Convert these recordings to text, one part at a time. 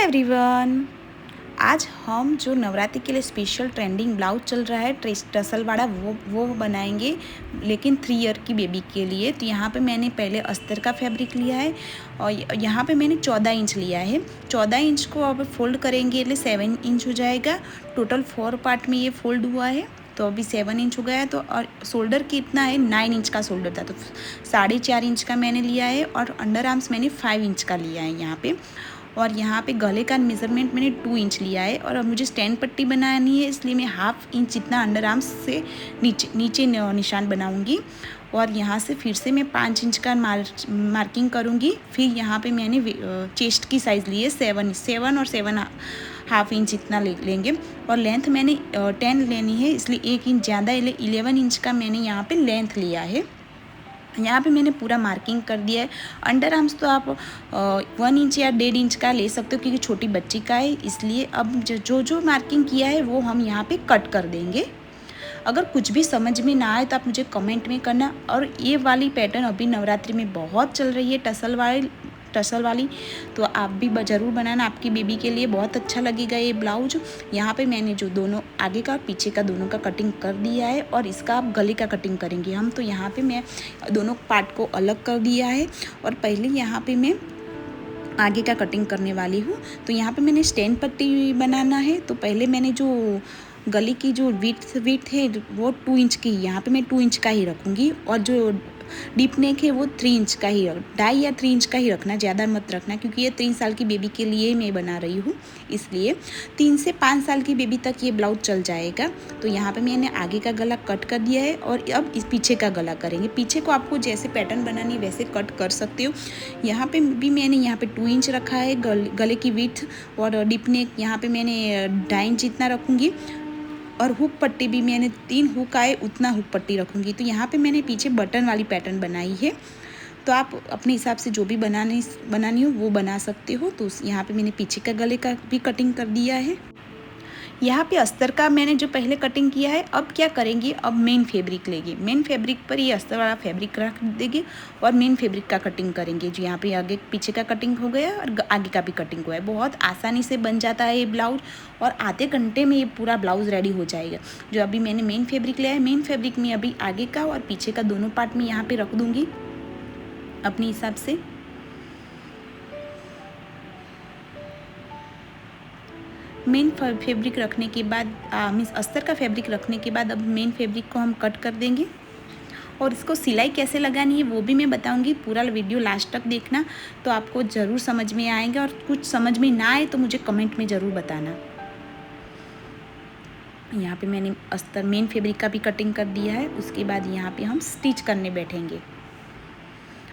Everyone, आज हम जो नवरात्रि के लिए स्पेशल ट्रेंडिंग ब्लाउज चल रहा है टसल वाला वो बनाएंगे, लेकिन 3 ईयर की बेबी के लिए। तो यहाँ पे मैंने पहले अस्तर का फैब्रिक लिया है और यहाँ पे मैंने 14 इंच लिया है। 14 इंच को अब फोल्ड करेंगे એટલે 7 इंच हो जाएगा। टोटल 4 पार्ट में ये फोल्ड हुआ है, तो अभी 7 इंच हो गया है। तो और शोल्डर कितना है, 9 इंच का शोल्डर था, तो 4.5 इंच का मैंने लिया है और अंडर आर्म्स मैंने 5 इंच का लिया है यहाँ पे। और यहाँ पे गले का मेज़रमेंट मैंने 2 इंच लिया है और अब मुझे स्टैंड पट्टी बनानी है, इसलिए मैं हाफ इंच जितना अंडर आर्म्स से नीचे निशान बनाऊंगी। और यहाँ से फिर से मैं 5 इंच का मार्किंग करूँगी। फिर यहाँ पे मैंने चेस्ट की साइज़ ली है 7 और 7 हाफ इंच इतना लेंगे। और लेंथ मैंने 10 लेनी है, इसलिए 1 इंच ज़्यादा 11 इंच का मैंने यहाँ पे लेंथ लिया है। यहाँ पे मैंने पूरा मार्किंग कर दिया है। अंडर आर्म्स तो आप 1 इंच या 1.5 इंच का ले सकते हो, क्योंकि छोटी बच्ची का है, इसलिए अब जो मार्किंग किया है वो हम यहाँ पे कट कर देंगे। अगर कुछ भी समझ में ना आए तो आप मुझे कमेंट में करना। और ये वाली पैटर्न अभी नवरात्रि में बहुत चल रही है, टसल वाली, तो आप भी ज़रूर बनाना, आपकी बेबी के लिए बहुत अच्छा लगेगा ये ब्लाउज। यहाँ पे मैंने जो दोनों आगे का पीछे का दोनों का कटिंग कर दिया है और इसका आप गले का कटिंग करेंगे हम। तो यहाँ पे मैं दोनों पार्ट को अलग कर दिया है और पहले यहाँ पे मैं आगे का कटिंग करने वाली हूँ। तो यहाँ पे मैंने स्टैंड पट्टी बनाना है, तो पहले मैंने जो गले की जो विड्थ है वो 2 इंच की, यहाँ पे मैं 2 इंच का ही रखूँगी। और जो डीप नेक है वो 3 इंच का ही 2.5 या 3 इंच का ही रखना, ज़्यादा मत रखना, क्योंकि ये 3 साल की बेबी के लिए मैं बना रही हूँ, इसलिए 3 से 5 साल की बेबी तक ये ब्लाउज चल जाएगा। तो यहाँ पे मैंने आगे का गला कट कर दिया है और अब इस पीछे का गला करेंगे। पीछे को आपको जैसे पैटर्न बनानी है वैसे कट कर सकते हो। यहाँ पे भी मैंने यहाँ पे 2 इंच रखा है गले की विड्थ, और डीप नेक यहाँ पे मैंने 2.5 इंच जितना रखूँगी। और हुक पट्टी भी मैंने 3 हुक आए उतना हुक पट्टी रखूँगी। तो यहाँ पे मैंने पीछे बटन वाली पैटर्न बनाई है, तो आप अपने हिसाब से जो भी बनानी हो वो बना सकते हो। तो यहाँ पे मैंने पीछे का गले का भी कटिंग कर दिया है। यहाँ पे अस्तर का मैंने जो पहले कटिंग किया है, अब क्या करेंगे, अब मेन फैब्रिक लेंगे, मेन फैब्रिक पर ये अस्तर वाला फैब्रिक रख देंगे और मेन फैब्रिक का कटिंग करेंगे। जो यहाँ पे आगे पीछे का कटिंग हो गया और आगे का भी कटिंग हुआ है। बहुत आसानी से बन जाता है ये ब्लाउज और आधे घंटे में ये पूरा ब्लाउज रेडी हो जाएगा। जो अभी मैंने मेन फैब्रिक लिया है, मेन फैब्रिक में अभी आगे का और पीछे का दोनों पार्ट में यहाँ पर रख दूँगी अपने हिसाब से। मेन फैब्रिक रखने के बाद मीन्स अस्तर का फैब्रिक रखने के बाद अब मेन फैब्रिक को हम कट कर देंगे। और इसको सिलाई कैसे लगानी है वो भी मैं बताऊंगी, पूरा वीडियो लास्ट तक देखना, तो आपको ज़रूर समझ में आएगा। और कुछ समझ में ना आए तो मुझे कमेंट में ज़रूर बताना। यहाँ पे मैंने अस्तर मेन फैब्रिक का भी कटिंग कर दिया है। उसके बाद यहाँ पे हम स्टिच करने बैठेंगे।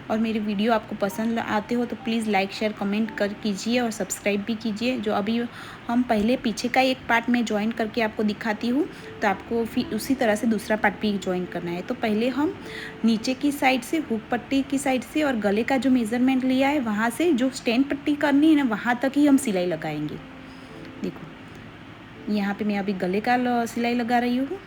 और मेरी वीडियो आपको पसंद आते हो तो प्लीज़ लाइक शेयर कमेंट कीजिए और सब्सक्राइब भी कीजिए। जो अभी हम पहले पीछे का एक पार्ट में ज्वाइन करके आपको दिखाती हूँ, तो आपको फिर उसी तरह से दूसरा पार्ट भी ज्वाइन करना है। तो पहले हम नीचे की साइड से हुक पट्टी की साइड से और गले का जो मेज़रमेंट लिया है वहाँ से जो स्टैंड पट्टी करनी है ना, वहाँ तक ही हम सिलाई लगाएंगे। देखो यहाँ पे मैं अभी गले का सिलाई लगा रही हूँ।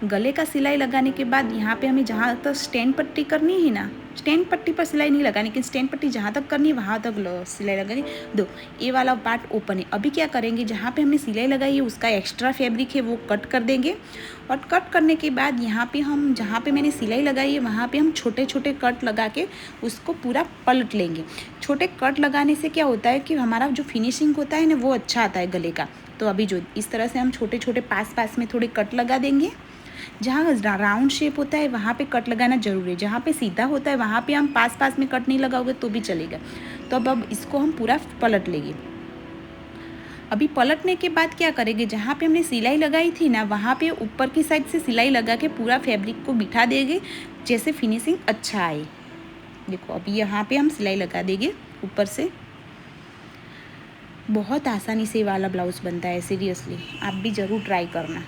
गले का सिलाई लगाने के बाद यहाँ पे हमें जहाँ तक स्टैंड पट्टी करनी है ना, स्टैंड पट्टी पर सिलाई नहीं लगानी, लेकिन स्टैंड पट्टी जहाँ तक करनी है वहाँ तक सिलाई लगानी। दो ये वाला पार्ट ओपन है। अभी क्या करेंगे, जहाँ पे हमने सिलाई लगाई है उसका एक्स्ट्रा फैब्रिक है वो कट कर देंगे। और कट करने के बाद यहाँ पे हम जहाँ पे मैंने सिलाई लगाई है वहाँ पे हम छोटे छोटे कट लगा के उसको पूरा पलट लेंगे। छोटे कट लगाने से क्या होता है कि हमारा जो फिनिशिंग होता है ना वो अच्छा आता है गले का। तो अभी जो इस तरह से हम छोटे छोटे पास में थोड़े कट लगा देंगे। जहाँ राउंड शेप होता है वहाँ पे कट लगाना जरूरी है। जहाँ पे सीधा होता है वहाँ पे हम पास में कट नहीं लगाओगे तो भी चलेगा। तो अब इसको हम पूरा पलट लेंगे। अभी पलटने के बाद क्या करेंगे, जहाँ पे हमने सिलाई लगाई थी ना वहाँ पे ऊपर की साइड से सिलाई लगा के पूरा फैब्रिक को बिठा देंगे, जैसे फिनिशिंग अच्छा आए। देखो अभी यहाँ पे हम सिलाई लगा देंगे ऊपर से। बहुत आसानी से वाला ब्लाउज बनता है, सीरियसली आप भी ज़रूर ट्राई करना।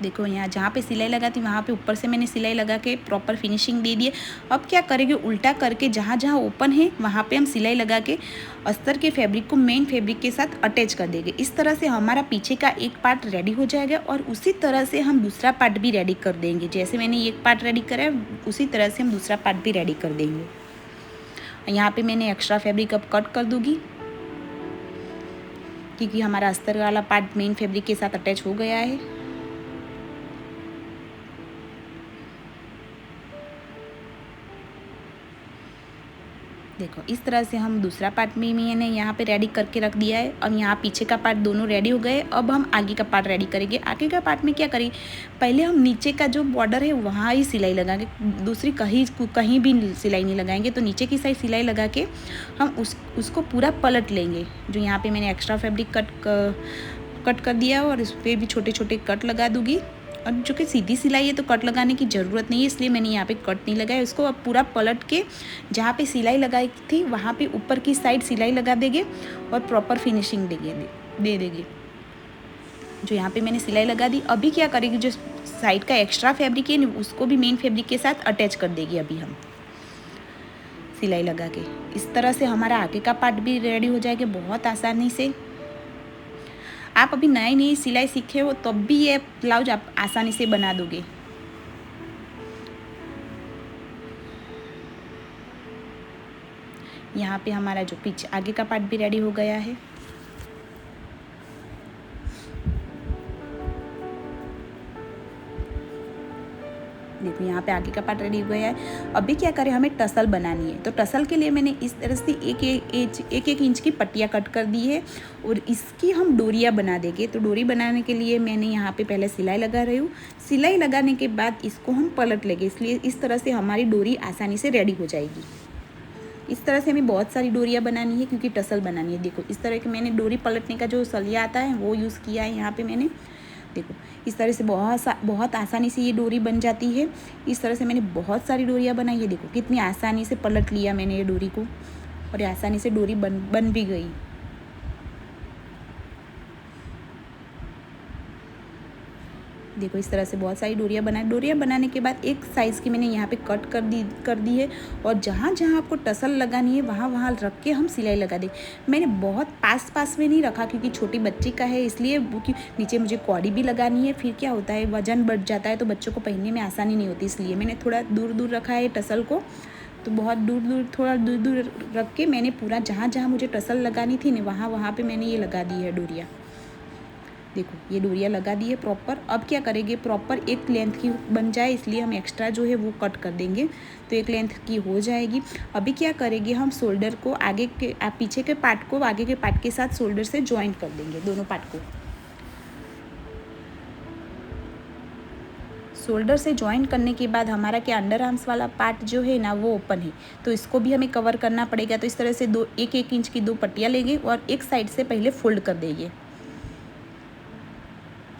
देखो यहाँ जहाँ पे सिलाई लगा थी वहाँ पे ऊपर से मैंने सिलाई लगा के प्रॉपर फिनिशिंग दे दी है। अब क्या करेंगे, उल्टा करके जहाँ जहाँ ओपन है वहाँ पे हम सिलाई लगा के अस्तर के फैब्रिक को मेन फैब्रिक के साथ अटैच कर देंगे। इस तरह से हमारा पीछे का एक पार्ट रेडी हो जाएगा और उसी तरह से हम दूसरा पार्ट भी रेडी कर देंगे। जैसे मैंने एक पार्ट रेडी करा है उसी तरह से हम दूसरा पार्ट भी रेडी कर देंगे। यहाँ पे मैंने एक्स्ट्रा फैब्रिक अब कट कर दूँगी क्योंकि हमारा अस्तर वाला पार्ट मेन फैब्रिक के साथ अटैच हो गया है। देखो इस तरह से हम दूसरा पार्ट में मैंने यहाँ पे रेडी करके रख दिया है और यहाँ पीछे का पार्ट दोनों रेडी हो गए। अब हम आगे का पार्ट रेडी करेंगे। आगे का पार्ट में क्या करेंगे, पहले हम नीचे का जो बॉर्डर है वहाँ ही सिलाई लगाएंगे, दूसरी कहीं भी सिलाई नहीं लगाएंगे। तो नीचे की साइड सिलाई लगा के हम उसको पूरा पलट लेंगे। जो यहाँ पर मैंने एक्स्ट्रा फैब्रिक कट कर दिया और इस पर भी छोटे छोटे कट लगा दूँगी। और जो कि सीधी सिलाई है तो कट लगाने की ज़रूरत नहीं है, इसलिए मैंने यहाँ पे कट नहीं लगाया। इसको अब पूरा पलट के जहाँ पे सिलाई लगाई थी वहाँ पे ऊपर की साइड सिलाई लगा देंगे और प्रॉपर फिनिशिंग दे देंगे। जो यहाँ पे मैंने सिलाई लगा दी, अभी क्या करेगी, जो साइड का एक्स्ट्रा फैब्रिक है उसको भी मेन फैब्रिक के साथ अटैच कर देगी अभी हम सिलाई लगा के। इस तरह से हमारा आगे का पार्ट भी रेडी हो जाएगा बहुत आसानी से। आप अभी नई सिलाई सीखे हो तब भी ये ब्लाउज आप आसानी से बना दोगे। यहाँ पे हमारा जो पीछे आगे का पार्ट भी रेडी हो गया है। देखो यहाँ पे आगे का पार्ट रेडी हो गया है। अभी क्या करें, हमें टसल बनानी है। तो टसल के लिए मैंने इस तरह से एक इंच की पट्टियाँ कट कर दी है और इसकी हम डोरियाँ बना देंगे। तो डोरी बनाने के लिए मैंने यहाँ पे पहले सिलाई लगा रही हूँ। सिलाई लगाने के बाद इसको हम पलट लेंगे, इसलिए इस तरह से हमारी डोरी आसानी से रेडी हो जाएगी। इस तरह से हमें बहुत सारी डोरियाँ बनानी है क्योंकि टसल बनानी है। देखो इस तरह के मैंने डोरी पलटने का जो सलिया आता है वो यूज़ किया है यहाँ पे मैंने। देखो इस तरह से बहुत आसानी से ये डोरी बन जाती है। इस तरह से मैंने बहुत सारी डोरियाँ बनाई है। देखो कितनी आसानी से पलट लिया मैंने ये डोरी को और ये आसानी से डोरी बन भी गई। देखो इस तरह से बहुत सारी डोरियाँ बनाने के बाद एक साइज़ की मैंने यहाँ पे कट कर दी है और जहाँ जहाँ आपको टसल लगानी है वहाँ रख के हम सिलाई लगा दें। मैंने बहुत पास में नहीं रखा क्योंकि छोटी बच्ची का है, इसलिए क्योंकि नीचे मुझे कौड़ी भी लगानी है। फिर क्या होता है, वजन बढ़ जाता है तो बच्चों को पहनने में आसानी नहीं होती, इसलिए मैंने थोड़ा दूर रखा है टसल को। तो बहुत थोड़ा दूर रख के मैंने पूरा जहाँ जहाँ मुझे टसल लगानी थी ना वहाँ पर मैंने ये लगा दी है डोरियाँ। देखो ये डोरियाँ लगा दी है प्रॉपर। अब क्या करेंगे, प्रॉपर एक लेंथ की बन जाए इसलिए हम एक्स्ट्रा जो है वो कट कर देंगे, तो एक लेंथ की हो जाएगी। अभी क्या करेंगे, हम शोल्डर को पीछे के पार्ट को आगे के पार्ट के साथ शोल्डर से ज्वाइंट कर देंगे। दोनों पार्ट को शोल्डर से ज्वाइंट करने के बाद हमारा क्या अंडर आर्म्स वाला पार्ट जो है ना वो ओपन है, तो इसको भी हमें कवर करना पड़ेगा। तो इस तरह से एक इंच की 2 पट्टियाँ लेंगे और एक साइड से पहले फोल्ड कर देंगे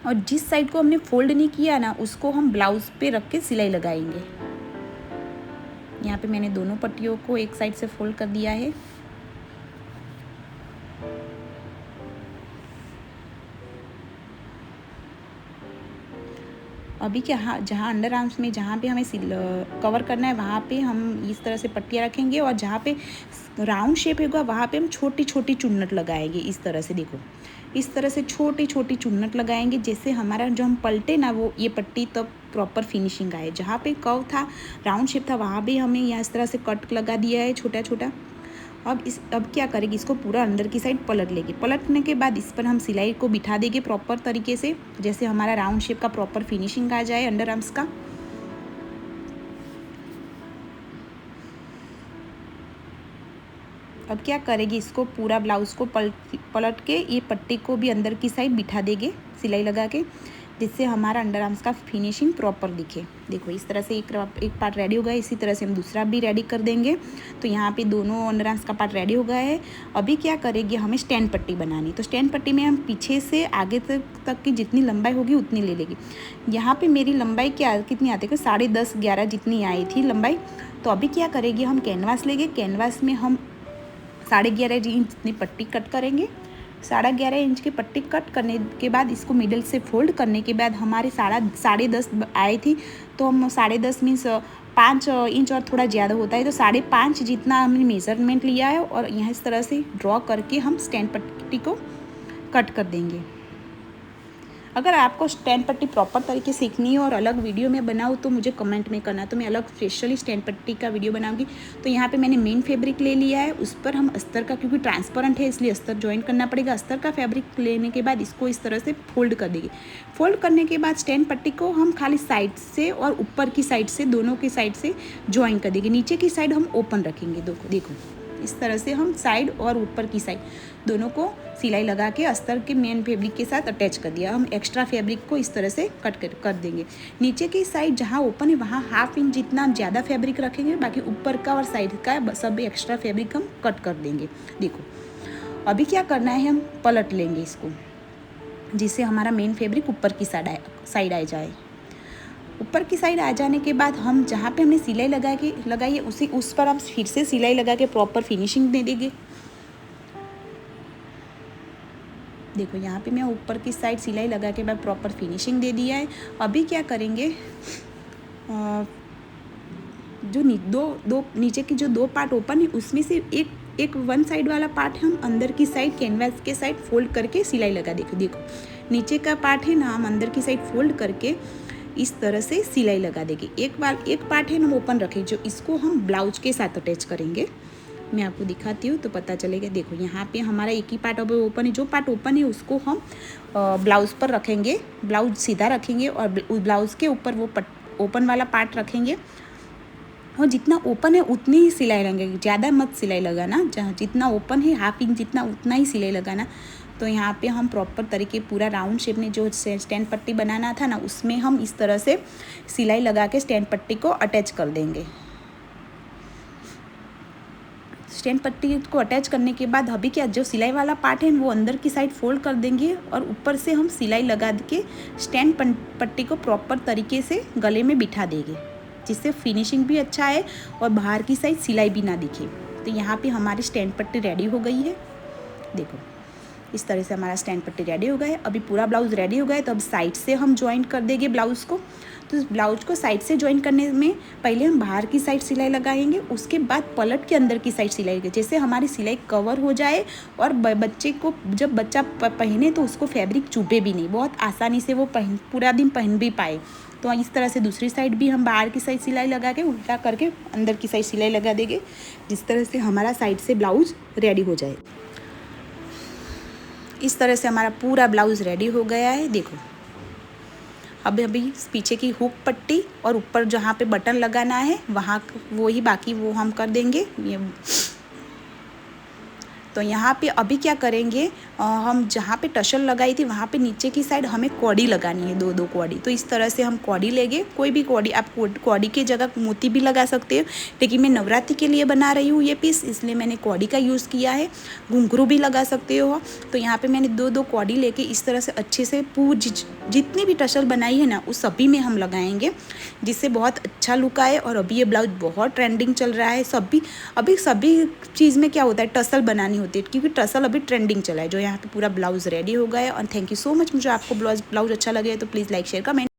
और जिस साइड को हमने फोल्ड नहीं किया ना उसको हम ब्लाउज पे रख के सिलाई लगाएंगे। यहाँ पे मैंने दोनों पट्टियों को एक साइड से फोल्ड कर दिया है। अभी क्या, जहाँ अंडर आर्म्स में जहाँ पे हमें कवर करना है वहाँ पे हम इस तरह से पट्टियाँ रखेंगे और जहाँ पे राउंड शेप होगा वहाँ पे हम छोटी छोटी चुन्नट लगाएंगे। इस तरह से देखो इस तरह से छोटी छोटी चुन्नट लगाएंगे, जैसे हमारा जो हम पलटे ना वो ये पट्टी तब प्रॉपर फिनिशिंग आए। जहाँ पे कर्व था, राउंड शेप था, वहाँ भी हमें यहाँ इस तरह से कट लगा दिया है छोटा छोटा। अब क्या करेगी, इसको पूरा अंदर की साइड पलट लेंगे। पलटने के बाद इस पर हम सिलाई को बिठा देंगे प्रॉपर तरीके से, जैसे हमारा राउंड शेप का प्रॉपर फिनिशिंग आ जाए अंडर आर्म्स का। अब क्या करेगी, इसको पूरा ब्लाउज़ को पलट के ये पट्टी को भी अंदर की साइड बिठा देंगे सिलाई लगा के, जिससे हमारा अंडर आर्म्स का फिनिशिंग प्रॉपर दिखे। देखो इस तरह से एक पार्ट रेडी हो गया, इसी तरह से हम दूसरा भी रेडी कर देंगे। तो यहाँ पे दोनों अंडर आर्म्स का पार्ट रेडी हो गया है। अभी क्या करेंगे, हमें स्टैंड पट्टी बनानी। तो स्टैंड पट्टी में हम पीछे से आगे तक की जितनी लंबाई होगी उतनी ले लेंगे। यहाँ पे मेरी लंबाई कितनी आती है, 10.5 11 जितनी आई थी लंबाई। तो अभी क्या करेंगे, हम कैनवास लेंगे, कैनवास में हम 11.5 इंच जितनी पट्टी कट करेंगे। 11.5 इंच की पट्टी कट करने के बाद इसको मिडल से फोल्ड करने के बाद हमारे 10.5 आए थी, तो हम 10.5 मीन्स 5 इंच और थोड़ा ज़्यादा होता है, तो 5.5 जितना हमने मेज़रमेंट लिया है और यहाँ इस तरह से ड्रॉ करके हम स्टैंड पट्टी को कट कर देंगे। अगर आपको स्टैंड पट्टी प्रॉपर तरीके से सीखनी है और अलग वीडियो में बनाऊँ तो मुझे कमेंट में करना, तो मैं अलग स्पेशली स्टैंड पट्टी का वीडियो बनाऊंगी। तो यहाँ पे मैंने मेन फैब्रिक ले लिया है, उस पर हम अस्तर का, क्योंकि ट्रांसपेरेंट है इसलिए अस्तर ज्वाइन करना पड़ेगा। अस्तर का फैब्रिक लेने के बाद इसको इस तरह से फोल्ड कर देंगे। फोल्ड करने के बाद स्टैंड पट्टी को हम खाली साइड से और ऊपर की साइड से, दोनों की साइड से ज्वाइन कर देंगे। नीचे की साइड हम ओपन रखेंगे। देखो इस तरह से हम साइड और ऊपर की साइड दोनों को सिलाई लगा के अस्तर के मेन फैब्रिक के साथ अटैच कर दिया। हम एक्स्ट्रा फैब्रिक को इस तरह से कट कर देंगे। नीचे की साइड जहाँ ओपन है वहाँ 1/2 इंच जितना ज़्यादा फैब्रिक रखेंगे, बाकी ऊपर का और साइड का सब एक्स्ट्रा फैब्रिक हम कट कर देंगे। देखो अभी क्या करना है, हम पलट लेंगे इसको, जिससे हमारा मेन फैब्रिक ऊपर की साइड आ जाए। ऊपर की साइड आ जाने के बाद हम जहाँ पे हमने सिलाई लगाई है उस पर हम फिर से सिलाई लगा के प्रॉपर फिनिशिंग दे देंगे। देखो यहाँ पे मैं ऊपर की साइड सिलाई लगा के बाद प्रॉपर फिनिशिंग दे दिया है। अभी क्या करेंगे, जो नीचे की जो 2 पार्ट ओपन है उसमें से एक 1 साइड वाला पार्ट हम अंदर की साइड कैनवास के साइड फोल्ड करके सिलाई लगा देखो नीचे का पार्ट है ना, हम अंदर की साइड फोल्ड करके इस तरह से सिलाई लगा देंगे। एक पार्ट है ना हम ओपन रखें, जो इसको हम ब्लाउज के साथ अटैच करेंगे। मैं आपको दिखाती हूँ तो पता चलेगा। देखो यहाँ पे हमारा एक ही पार्ट अभी ओपन है, जो पार्ट ओपन है उसको हम ब्लाउज़ पर रखेंगे, ब्लाउज सीधा रखेंगे और ब्लाउज़ के ऊपर वो ओपन वाला पार्ट रखेंगे। और जितना ओपन है उतनी ही सिलाई लगाएंगे, ज़्यादा मत सिलाई लगाना। जहाँ जितना ओपन है 1/2 इंच जितना उतना ही सिलाई लगाना। तो यहाँ पे हम प्रॉपर तरीके पूरा राउंड शेप में जो स्टैंड पट्टी बनाना था ना, उसमें हम इस तरह से सिलाई लगा के स्टैंड पट्टी को अटैच कर देंगे। स्टैंड पट्टी को अटैच करने के बाद अभी क्या, जो सिलाई वाला पार्ट है वो अंदर की साइड फोल्ड कर देंगे और ऊपर से हम सिलाई लगा के स्टैंड पट्टी को प्रॉपर तरीके से गले में बिठा देंगे, जिससे फिनिशिंग भी अच्छा है और बाहर की साइड सिलाई भी ना दिखे। तो यहाँ पे हमारी स्टैंड पट्टी रेडी हो गई है। देखो इस तरह से हमारा स्टैंड पट्टी रेडी हो गया है। अभी पूरा ब्लाउज़ रेडी हो गया है, तो अब साइड से हम ज्वाइन कर देंगे ब्लाउज़ को। तो इस ब्लाउज को साइड से ज्वाइन करने में पहले हम बाहर की साइड सिलाई लगाएंगे, उसके बाद पलट के अंदर की साइड सिलाई लगाएंगे, जैसे हमारी सिलाई कवर हो जाए और बच्चे को जब बच्चा पहने तो उसको फैब्रिक चुभे भी नहीं, बहुत आसानी से वो पूरा दिन पहन भी पाए। तो इस तरह से दूसरी साइड भी हम बाहर की साइड सिलाई लगा के उल्टा करके अंदर की साइड सिलाई लगा देंगे, जिस तरह से हमारा साइड से ब्लाउज रेडी हो जाए। इस तरह से हमारा पूरा ब्लाउज़ रेडी हो गया है। देखो अभी पीछे की हुक पट्टी और ऊपर जहाँ पे बटन लगाना है वहाँ वो ही बाकी वो हम कर देंगे। ये तो यहाँ पे अभी क्या करेंगे, हम जहाँ पे टसल लगाई थी वहाँ पे नीचे की साइड हमें कौड़ी लगानी है, 2 कौड़ी। तो इस तरह से हम कौड़ी लेंगे, कोई भी कौड़ी, आप कौड़ी की जगह मोती भी लगा सकते हो, लेकिन मैं नवरात्रि के लिए बना रही हूँ ये पीस, इसलिए मैंने कौड़ी का यूज़ किया है। घुंघरू भी लगा सकते हो। तो यहाँ पर मैंने 2 कौड़ी लेके इस तरह से अच्छे से जितनी भी टसल बनाई है ना उस सभी में हम लगाएंगे, जिससे बहुत अच्छा लुक आए। और अभी ये ब्लाउज बहुत ट्रेंडिंग चल रहा है। अभी सभी चीज़ में क्या होता है, टसल बनानी होती है, क्योंकि टसल अभी ट्रेंडिंग चला है। जो यहाँ पे पूरा ब्लाउज रेडी हो गया है। और थैंक यू सो मच। मुझे आपको ब्लाउज अच्छा लगे तो प्लीज़ लाइक शेयर कमेंट।